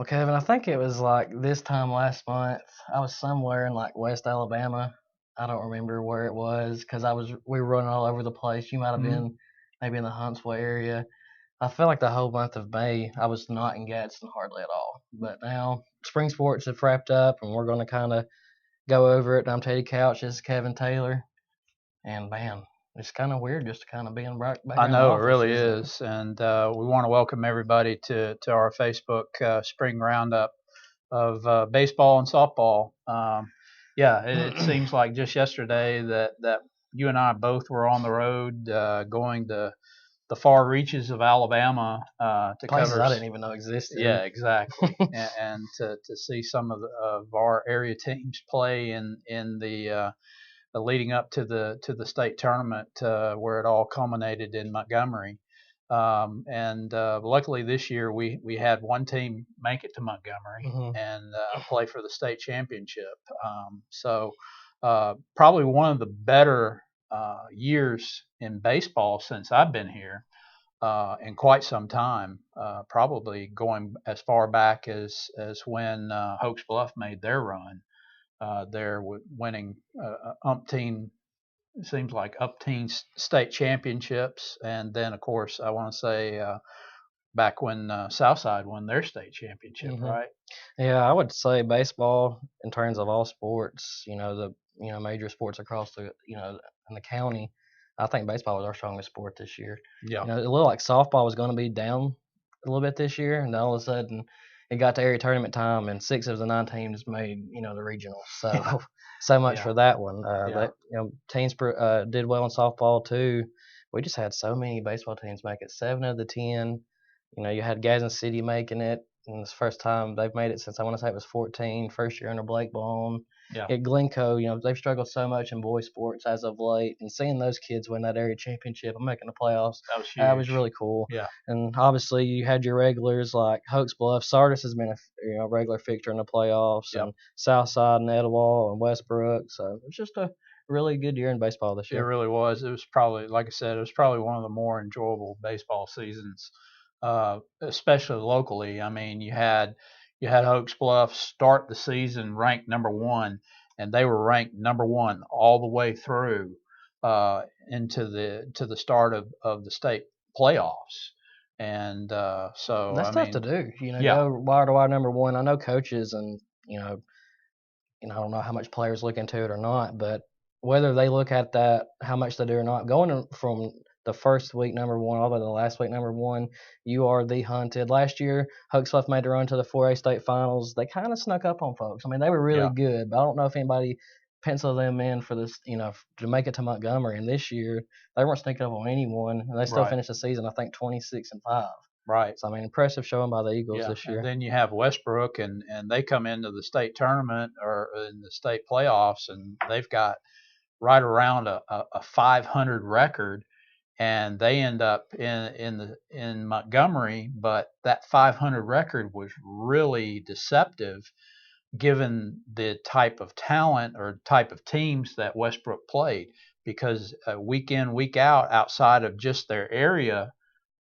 Well, Kevin, I think it was like this time last month. I was somewhere in like West Alabama. I don't remember where it was because we were running all over the place. You might have Mhm. been maybe in the Huntsville area. I feel like the whole month of May I was not in Gadsden hardly at all. But now spring sports have wrapped up and we're going to kind of go over it. I'm Teddy Couch. This is Kevin Taylor, and man, it's kind of weird just to kind of be in back I around the know it office, really isn't it? is, and we want to welcome everybody to our Facebook spring roundup of baseball and softball. Yeah, it seems like just yesterday that you and I both were on the road going to the far reaches of Alabama to Places cover. I didn't even know existed. Yeah, exactly, and to see some of our area teams play in the leading up to the state tournament where it all culminated in Montgomery. And luckily this year we had one team make it to Montgomery Hmm. and play for the state championship. So probably one of the better years in baseball since I've been here in quite some time. Probably going as far back as when Hoax Bluff made their run. There winning umpteen seems like umpteen state championships, and then of course I want to say back when Southside won their state championship, Hmm. right? Yeah, I would say baseball in terms of all sports, major sports across in the county. I think baseball was our strongest sport this year. Yeah, It looked like softball was going to be down a little bit this year, and then all of a sudden it got to area tournament time, and six of the nine teams made the regionals. yeah, So so much yeah, for that one. yeah. That teams did well in softball too. We just had so many baseball teams make it. 7 of the 10. You had Gadsden City making it, and it's the first time they've made it since I want to say it was 14, first year under Blake Baum. Yeah, At Glencoe, they've struggled so much in boys sports as of late, and seeing those kids win that area championship and making the playoffs, that was that was huge. really cool. Yeah, And obviously, you had your regulars like Hoax Bluff. Sardis has been a regular fixture in the playoffs, yeah. and Southside and Etowah and Westbrook. So it's just a really good year in baseball this It year. really was. It was probably, like I said, it was probably one of the more enjoyable baseball seasons, especially locally. I mean, you had Oaks Bluff start the season ranked number one, and they were ranked number one all the way through into the start of the state playoffs. And so, That's I tough to mean, do. yeah, Go wire to wire number one. I know coaches and I don't know how much players look into it or not, but whether they look at that, how much they do or not, from the first week number one all the way to the last week number one, you are the hunted. Last year, Hoaxfluff made the run to the 4A state finals. They kind of snuck up on folks. I mean, they were really yeah, good, but I don't know if anybody penciled them in for this, to make it to Montgomery. And this year, they weren't sneaking up on anyone, and they still right, finished the season, I think, 26-5. right. So I mean, impressive showing by the Eagles Yeah, this and year. then you have Westbrook, and they come into the state tournament or in the state playoffs, and they've got right around a 500 record, and they end up in Montgomery, but that 500 record was really deceptive given the type of talent or type of teams that Westbrook played, because week in week out outside of just their area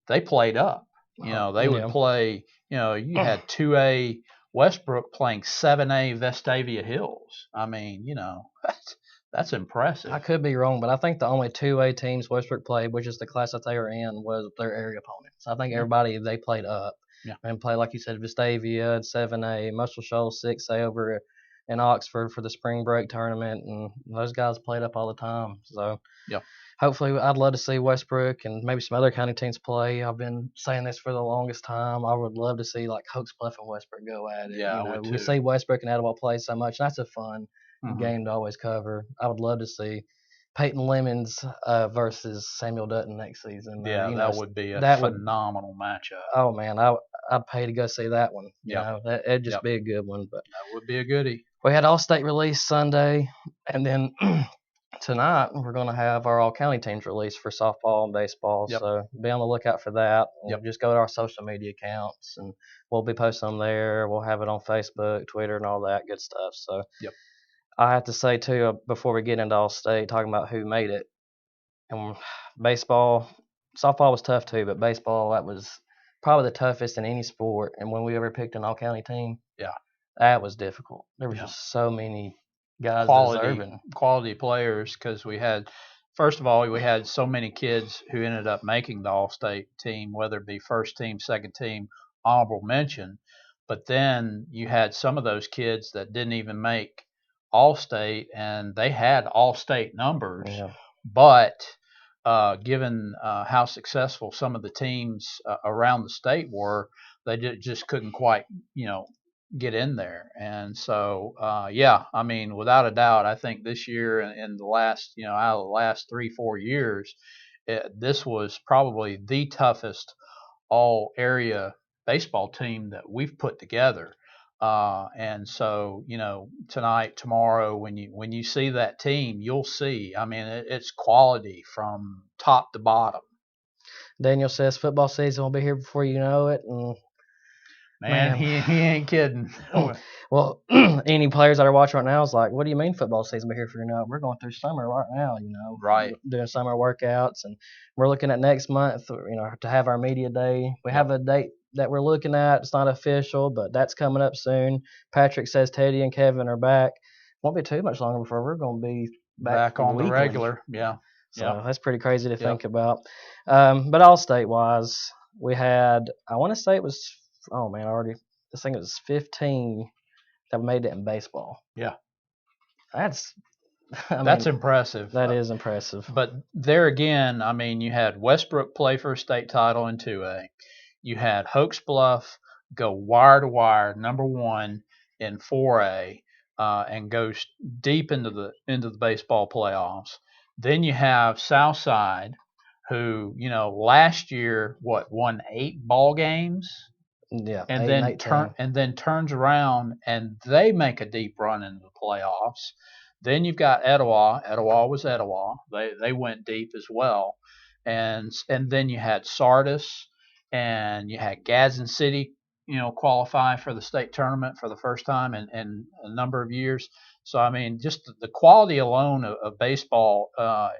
they played up. They would Yeah. play. You had 2A Westbrook playing 7A Vestavia Hills. I mean, that's I impressive. could be wrong, but I think the only 2A teams Westbrook played, which is the class that they were in, was their area opponents. I think Yeah, everybody they played up yeah, and played, like you said, Vestavia and 7A, Muscle Shoals 6A over in Oxford for the spring break tournament, and those guys played up all the time. So yeah, hopefully, I'd love to see Westbrook and maybe some other county teams play. I've been saying this for the longest time. I would love to see like Hoax Bluff and Westbrook go at it. yeah. I would We too. see Westbrook and Etowah play so much, and that's a fun Hmm. game to always cover. I would love to see Peyton Lemons versus Samuel Dutton next season. Yeah, that would be a That would. phenomenal matchup. Oh man, I'd pay to go see that one. Yeah, It'd just yep, be a good one. But that would be a goodie. we had all state release Sunday, and then tonight we're going to have our all county teams released for softball and baseball. Yep, So be on the lookout for that. yep, And just go to our social media accounts, and we'll be posting them there. We'll have it on Facebook, Twitter, and all that good stuff. So yep. I have to say too, before we get into all state, talking about who made it, and baseball, softball was tough too, but baseball, that was probably the toughest in any sport. And when we ever picked an all-county team, Yeah. that was difficult. There was Yeah. just so many guys deserving. Quality players, because we had, first of all, we had so many kids who ended up making the all-state team, whether it be first team, second team, honorable mention. But then you had some of those kids that didn't even make all-state, and they had all-state numbers. Yeah. But given how successful some of the teams around the state were, they just couldn't quite, get in there. And so, yeah, I mean, without a doubt, I think this year and the last, out of the last 3-4 years, this was probably the toughest all area baseball team that we've put together. And so, tonight, tomorrow, when you see that team, you'll see. I mean, it's quality from top to bottom. Daniel says football season will be here before you know it, and Man, he ain't kidding. Well, any players that are watching right now is like, what do you mean football season will be here for you now? We're going through summer right now, Right. doing summer workouts, and we're looking at next month, to have our media day. We have a date that we're looking at. It's not official, but that's coming up soon. Patrick says Teddy and Kevin are back. Won't be too much longer before we're going to be back on weekly. the regular. Yeah. So that's pretty crazy to think about. But all state wise, we had, I want to say it was, oh man, I think it was 15 that made it in baseball. Yeah. That's impressive. That is impressive. But there again, I mean, you had Westbrook play for a state title in 2A. You had Hoax Bluff go wire to wire, number 1 in 4A, and goes deep into the baseball playoffs. Then you have Southside, who last year won 8 ball games. Yeah, and then turns around and they make a deep run into the playoffs. Then you've got Etowah. Etowah was Etowah. They went deep as well, and then you had Sardis, and you had Gadsden City, qualify for the state tournament for the first time in a number of years. So I mean, just the quality alone of baseball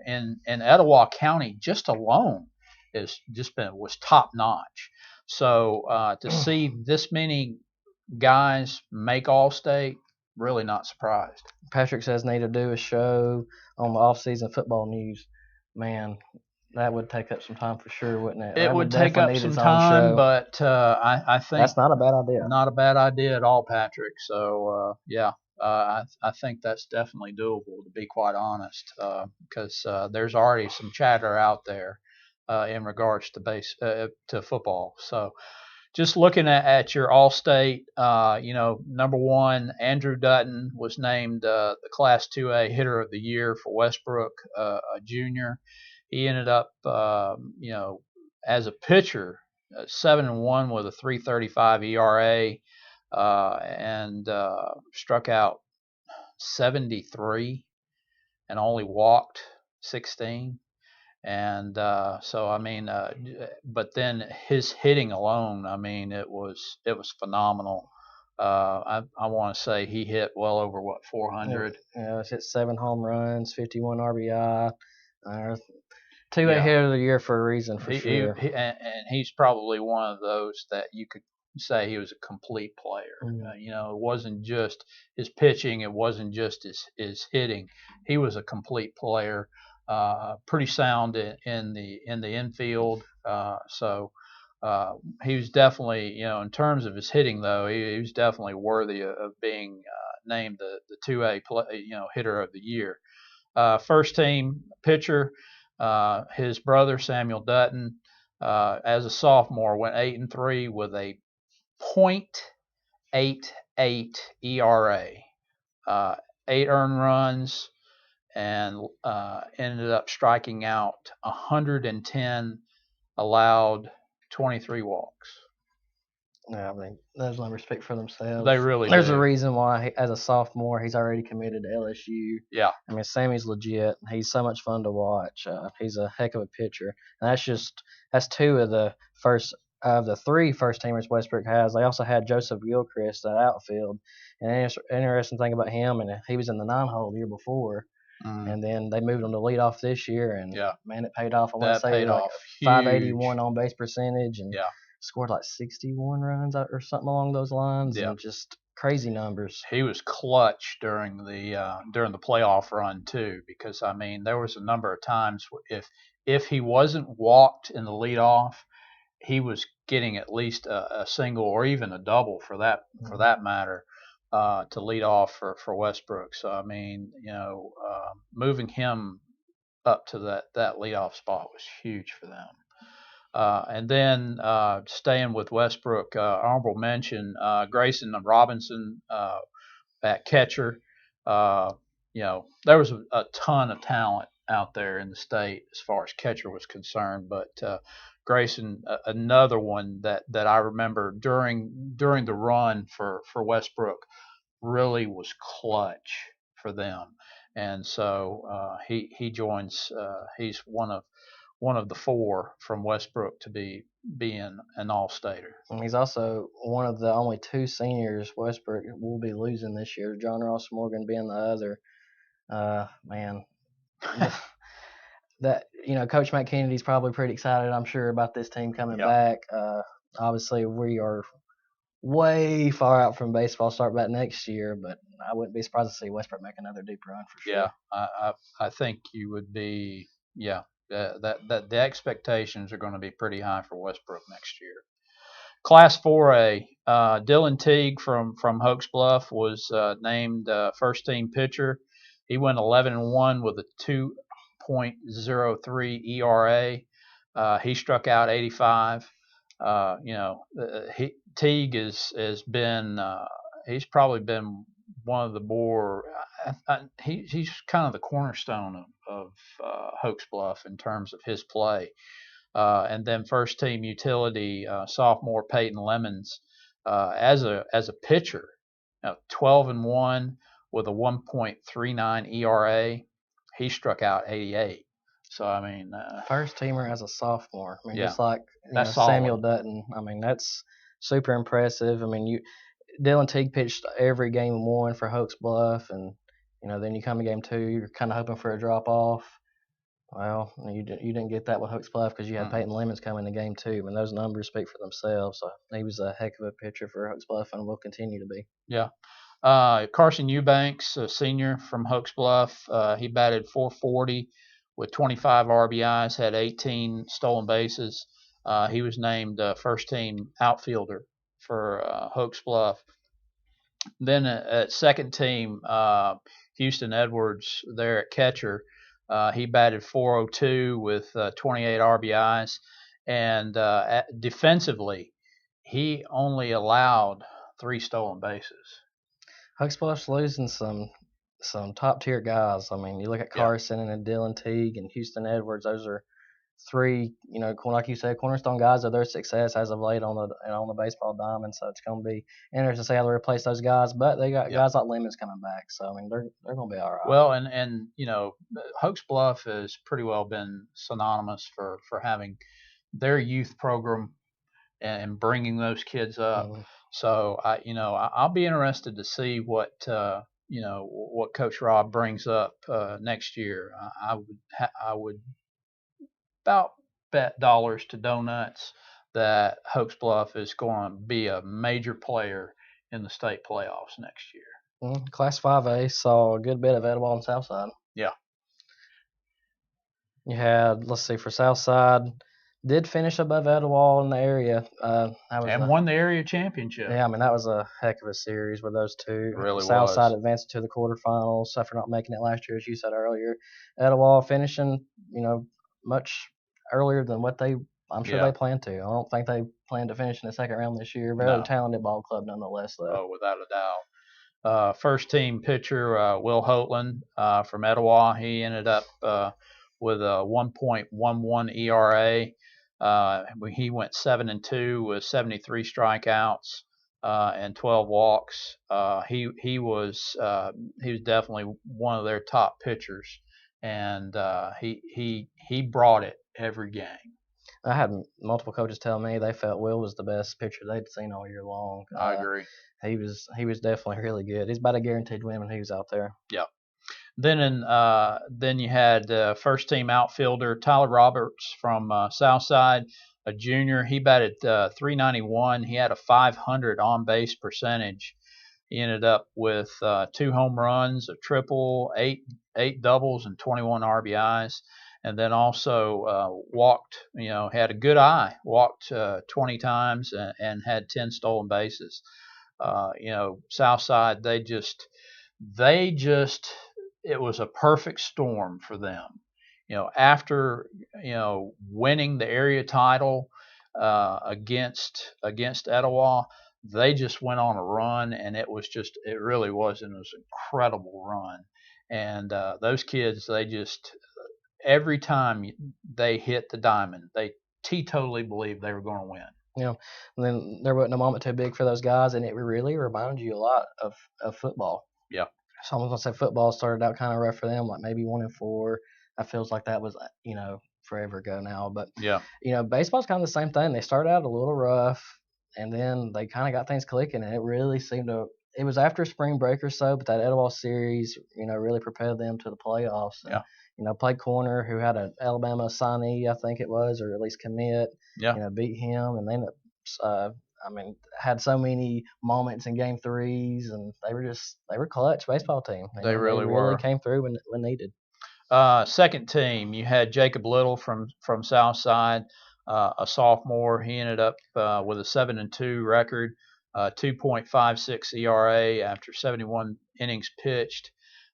in Etowah County just alone was top notch. So to see this many guys make all-state, really not surprised. Patrick says need to do a show on the off-season football news. Man, that would take up some time for sure, wouldn't it? It would take up some time, but I think that's not a bad idea. Not a bad idea at all, Patrick. So yeah, I think that's definitely doable, to be quite honest, because there's already some chatter out there in regards to to football. So just looking at your all-state, number 1, Andrew Dutton was named the Class 2A Hitter of the Year for Westbrook, a junior. He ended up, as a pitcher, 7-1 with a 3.35 ERA, and struck out 73 and only walked 16. And so I mean, but then his hitting alone, I mean, it was phenomenal. I want to say he hit well over 400. Yeah, hit 7 home runs, 51 RBI. 2A Hitter of the Year for a reason, for sure. And he's probably one of those that you could say he was a complete player. It wasn't just his pitching, it wasn't just his hitting. He was a complete player. Pretty sound in the infield. So he was definitely, in terms of his hitting, though, he was definitely worthy of being named the 2A hitter of the year. First team pitcher, his brother Samuel Dutton, as a sophomore, went 8-3 with a .88 ERA, 8 earned runs, and ended up striking out 110, allowed 23 walks. Yeah, I mean, those numbers speak for themselves. They really There's do. a reason why, as a sophomore, he's already committed to LSU. Yeah. I mean, Sammy's legit. He's so much fun to watch. He's a heck of a pitcher. And that's 2 of the 3 first teamers Westbrook has. They also had Joseph Gilchrist at outfield. And interesting thing about him, and he was in the 9-hole the year before. And then they moved him to lead off this year, and man, it paid off. I want to say like 581 on base percentage, and scored like 61 runs or something along those lines, Yeah. and just crazy numbers. He was clutch during the playoff run too, because I mean there was a number of times if he wasn't walked in the leadoff, he was getting at least a single or even a double for that matter to lead off for Westbrook. So I mean, moving him up to that leadoff spot was huge for them. And then staying with Westbrook, honorable mention Grayson Robinson at catcher. Uh, there was a ton of talent out there in the state as far as catcher was concerned, but Grayson, another one that I remember during the run for Westbrook, really was clutch for them, and so he joins. He's one of the four from Westbrook to being an All-Stater. And he's also one of the only two seniors Westbrook will be losing this year. John Ross Morgan being the other. Man, that Coach Matt Kennedy's probably pretty excited, I'm sure, about this team coming back. Obviously, we are way far out from baseball start back next year, but I wouldn't be surprised to see Westbrook make another deep run for sure. Yeah, I think you would be. Yeah, that the expectations are going to be pretty high for Westbrook next year. Class 4A, Dylan Teague from Hoax Bluff was named first team pitcher. He went 11-1 with a 2.03 ERA. He struck out 85. Teague has been he's probably been one of the more he's kind of the cornerstone of Hoax Bluff in terms of his play. And then first team utility sophomore Peyton Lemons as a pitcher, 12-1 with a 1.39 ERA. He struck out 88. So I mean, first teamer as a sophomore. I mean, yeah, just like that's Samuel Dutton. I mean, that's super impressive. I mean, Dylan Teague pitched every game one for Hoax Bluff, and then you come to game two, you're kind of hoping for a drop off. Well, you didn't get that with Hoax Bluff because you had Peyton Lemons coming to game two. I mean, those numbers speak for themselves. So he was a heck of a pitcher for Hoax Bluff and will continue to be. Yeah. Carson Eubanks, a senior from Hoax Bluff, he batted .440 with 25 RBIs, had 18 stolen bases. He was named first team outfielder for Hoax Bluff. Then at second team, Houston Edwards there at catcher. He batted .402 with 28 RBIs, and defensively, he only allowed 3 stolen bases. Hoax Bluff's losing some top tier guys. I mean, you look at Carson and Dylan Teague and Houston Edwards; those are three, like you said, cornerstone guys of their success as of late on the baseball diamond. So it's going to be interesting to see how they replace those guys. But they got guys like Lemons coming back, so I mean they're going to be all right. Well, and Hoax Bluff has pretty well been synonymous for having their youth program and bringing those kids up. Mm-hmm. So I'll be interested to see what what Coach Rob brings up next year. I would about bet dollars to donuts that Hoax Bluff is going to be a major player in the state playoffs next year. Class 5A saw a good bit of Etowah and Southside. Yeah. You had, let's see, for Southside, did finish above Etowah in the area. Won the area championship. Yeah, I mean, that was a heck of a series with those two. It really Southside advanced to the quarterfinals after not making it last year, as you said earlier. Etowah finishing, much earlier than what I'm sure they planned to. I don't think they plan to finish in the second round this year. Very talented ball club nonetheless, though. Oh, without a doubt. First team pitcher Will Hoatland from Etowah. He ended up with a 1.11 ERA. He went 7-2 with 73 strikeouts and 12 walks. He was definitely one of their top pitchers, and he brought it every game. I had multiple coaches tell me they felt Will was the best pitcher they'd seen all year long. I agree. He was definitely really good. He's about a guaranteed win when he was out there. Yeah. Then you had first team outfielder Tyler Roberts from Southside. a junior. He batted 391. He had a 500 on base percentage. He ended up with 2 home runs, a triple, eight doubles, and 21 RBIs. And then also walked, had a good eye, walked 20 times and had 10 stolen bases. Southside, they just, it was a perfect storm for them. After winning the area title against Etowah, they just went on a run, and it really was, and it was an incredible run. And those kids, they just every time they hit the diamond, they teetotally believed they were going to win. And then there wasn't a moment too big for those guys, and it really reminded you a lot of football. Yeah. So I'm gonna say football started out kind of rough for them, like maybe 1-4. That feels like that was forever ago now. But Yeah. Baseball's kind of the same thing. They started out a little rough, and then they kind of got things clicking, and it really seemed to. It was after spring break or so, but that Etowah series, really propelled them to the playoffs. And, Yeah. Played corner who had an Alabama signee, I think it was, or at least commit. Yeah. Beat him, and then had so many moments in game threes, and they were clutch baseball team. They really were. Came through when needed. Second team, you had Jacob Little from Southside, a sophomore. He ended up with a 7-2 record, 2.56 ERA after 71 innings pitched.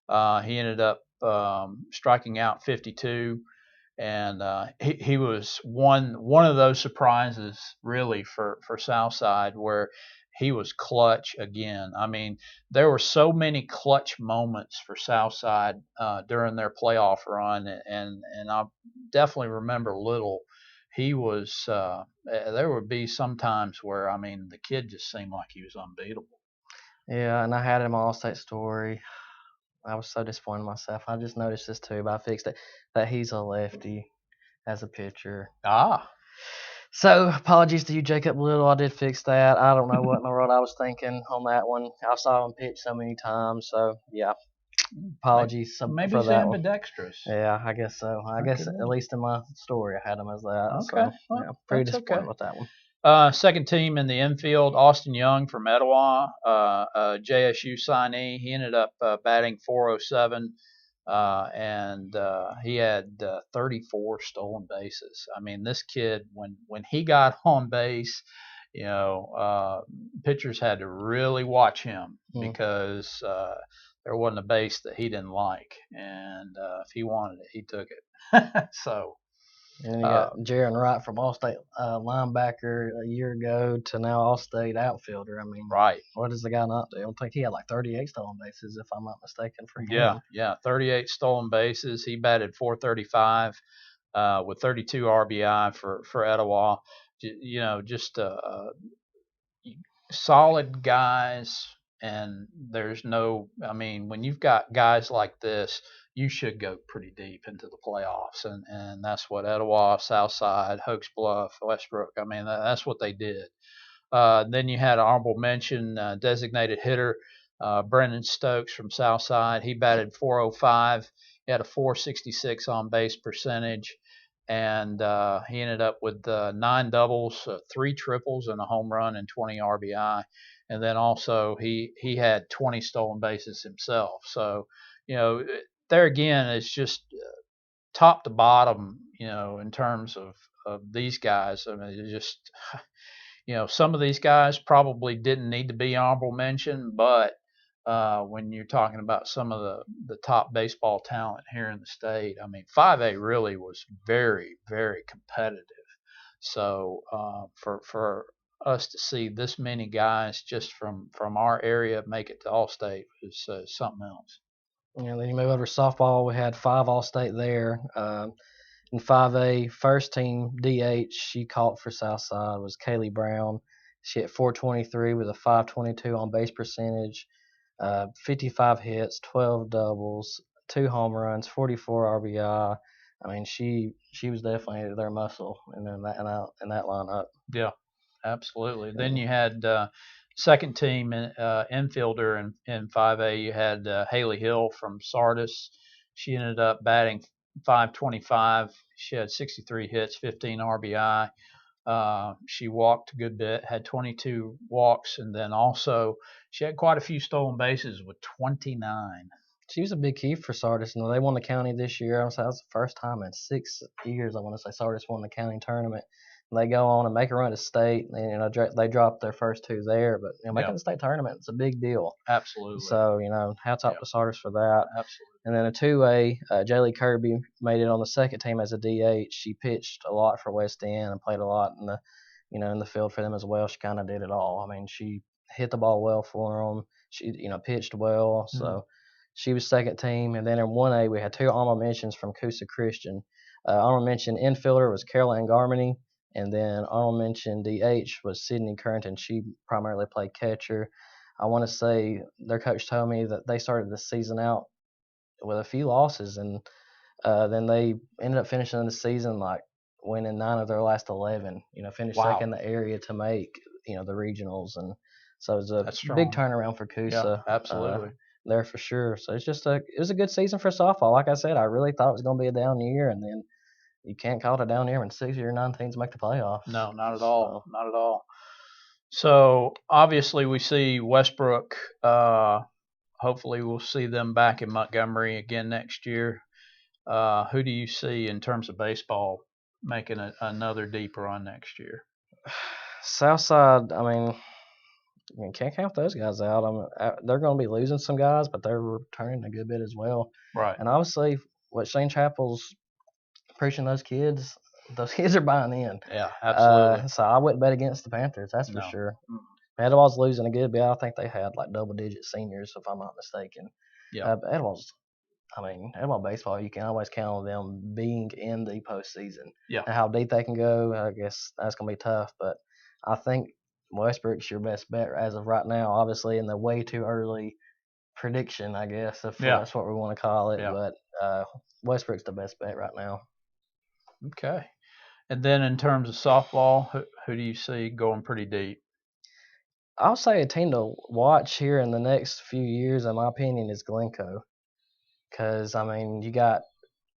He ended up striking out 52, and he was one of those surprises really for Southside, where he was clutch again. I mean, there were so many clutch moments for Southside during their playoff run, and I definitely remember Little. He was there would be some times where, I mean, the kid just seemed like he was unbeatable. Yeah, and I had him all-state story. I was so disappointed in myself. I just noticed this too, but I fixed it. That he's a lefty as a pitcher. Ah. So apologies to you, Jacob Little. I did fix that. I don't know what in the world I was thinking on that one. I saw him pitch so many times. So yeah, apologies Maybe for he's that one. ambidextrous. Yeah, I guess so. I guess at least in my story, I had him as that. Okay. So Well, yeah, pretty that's disappointed okay. with that one. Second team in the infield, Austin Young from Etowah, JSU signee. He ended up batting 407, and he had 34 stolen bases. I mean, this kid, when he got on base, pitchers had to really watch him because there wasn't a base that he didn't like, and if he wanted it, he took it. So. And then you got Jaron Wright from All-State linebacker a year ago to now All-State outfielder. I mean, right. What does the guy not do? I don't think he had like 38 stolen bases, if I'm not mistaken, for him. Yeah, 38 stolen bases. He batted 435 with 32 RBI for Etowah. Just solid guys. And there's no, I mean, when you've got guys like this, you should go pretty deep into the playoffs, and that's what Etowah, Southside, Hoax Bluff, Westbrook. I mean, that's what they did. Then you had an honorable mention, designated hitter Brendan Stokes from Southside. He batted 405. He had a 466 on base percentage, and he ended up with 9 doubles, 3 triples, and a home run and 20 RBI. And then also he had 20 stolen bases himself. So, there again, it's just top to bottom, in terms of these guys. I mean, it's just some of these guys probably didn't need to be honorable mention, but when you're talking about some of the top baseball talent here in the state, I mean, 5A really was very, very competitive. So for us to see this many guys just from our area make it to All-State is something else. Then you move over to softball. We had 5 All-State there. In 5A, first team DH she caught for Southside was Kaylee Brown. She hit 423 with a 522 on base percentage, 55 hits, 12 doubles, 2 home runs, 44 RBI. I mean, she was definitely their muscle in that lineup. Yeah, absolutely. Then you had second team infielder in 5A. You had Haley Hill from Sardis. She ended up batting 525. She had 63 hits, 15 RBI. She walked a good bit, had 22 walks, and then also she had quite a few stolen bases with 29. She was a big key for Sardis. You know, they won the county this year. That was the first time in 6 years, I want to say, Sardis won the county tournament. And they go on and make a run to state. And, you know, they dropped their first two there, but you know, making Yeah, the state tournament, it's a big deal. absolutely. So, you know, hats off Yeah, to Sardis for that. absolutely. And then a 2A, Jaylee Kirby made it on the second team as a DH. She pitched a lot for West End and played a lot in the, you know, in the field for them as well. She kind of did it all. I mean, she hit the ball well for them. She, you know, pitched well. So she was second team. And then in 1A, we had two honorable mentions from Coosa Christian. Honorable mention infielder was Caroline Garmany. And then honorable mention DH was Sydney Currington. She primarily played catcher. I want to say their coach told me that they started the season out with a few losses, and then they ended up finishing the season like winning 9 of their last 11. You know, finished Wow. second in the area to make, you know, the regionals, and so it was a That's big strong. turnaround for Yeah, Coosa. absolutely. There for sure. So it was a good season for softball. Like I said, I really thought it was going to be a down year, and then you can't call it a down year when 6 of your 9 teams make the playoffs. No, not at all. So, Not at all. So obviously we see Westbrook. Hopefully we'll see them back in Montgomery again next year. Who do you see in terms of baseball making another deep run next year? Southside, I mean, you can't count those guys out. I mean, they're going to be losing some guys, but they're returning a good bit as well. Right. And obviously, what Shane Chappell's preaching those kids are buying in. Yeah, absolutely. So I wouldn't bet against the Panthers, that's for No. sure. Etowah's losing a good bit. I think they had like double-digit seniors, if I'm not mistaken. Yeah. But Etowah baseball, you can always count on them being in the postseason. Yeah. And how deep they can go, I guess that's going to be tough. But I think Westbrook's your best bet as of right now, obviously in the way too early prediction, I guess, if that's what we want to call it. Yeah. But Westbrook's the best bet right now. Okay. And then in terms of softball, who do you see going pretty deep? I'll say a team to watch here in the next few years, in my opinion, is Glencoe. Because, I mean,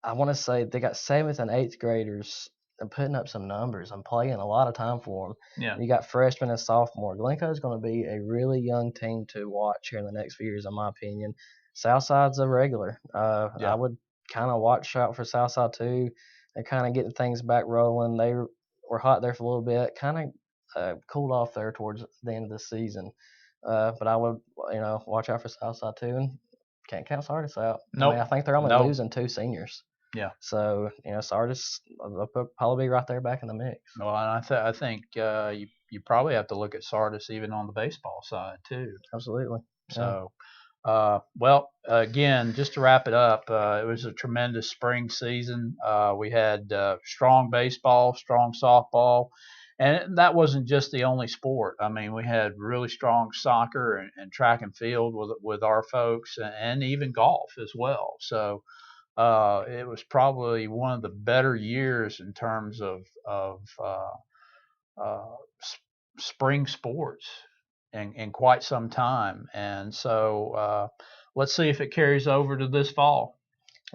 I want to say they got 7th and 8th graders and putting up some numbers. I'm playing a lot of time for them. Yeah. You got freshmen and sophomore. Glencoe is going to be a really young team to watch here in the next few years, in my opinion. Southside's a regular. I would kind of watch out for Southside too. They're kind of getting things back rolling. They were hot there for a little bit, kind of cooled off there towards the end of the season. But I would, you know, watch out for Southside too, and can't count Sardis out. Nope. I mean, I think they're only losing 2 seniors. Yeah. So, you know, Sardis will probably be right there back in the mix. Well, and I think you probably have to look at Sardis even on the baseball side too. Absolutely. Yeah. So, again, just to wrap it up, it was a tremendous spring season. We had strong baseball, strong softball, and that wasn't just the only sport. I mean, we had really strong soccer and track and field with our folks, and even golf as well. So it was probably one of the better years in terms of spring sports in quite some time. And so let's see if it carries over to this fall.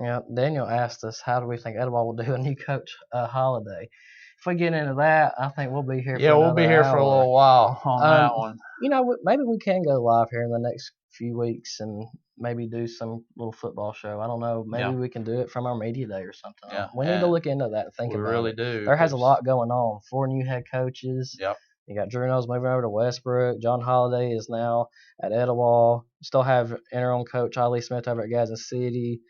Yeah, Daniel asked us, how do we think Etowah will do a new coach holiday? If we get into that, I think we'll be here. Yeah, we'll be here hour. for a little while on that one. You know, maybe we can go live here in the next few weeks and maybe do some little football show. I don't know. Maybe we can do it from our media day or something. Yeah, we need to look into that and think about it. We really do. There has a lot going on. 4 new head coaches. Yep. You got Drew Knowles moving over to Westbrook. John Holiday is now at Etowah. Still have interim coach Ali Smith over at Gadsden City.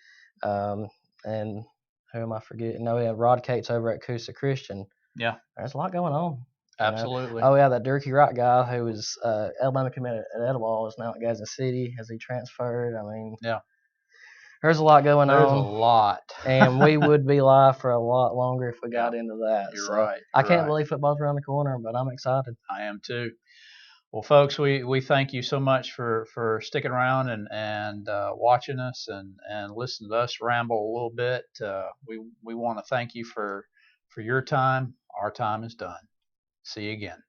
And who am I forgetting? No, we have Rod Cates over at Coosa Christian. Yeah. There's a lot going on. Absolutely. Oh, yeah, that Durkee Wright guy who was Alabama committed at Etowah is now at Gadsden City. Has he transferred? I mean, yeah. There's a lot going on. There's a lot. And we would be live for a lot longer if we got into that. You're right. I can't believe football's around the corner, but I'm excited. I am too. Well, folks, we thank you so much for sticking around and watching us and listening to us ramble a little bit. We want to thank you for your time. Our time is done. See you again.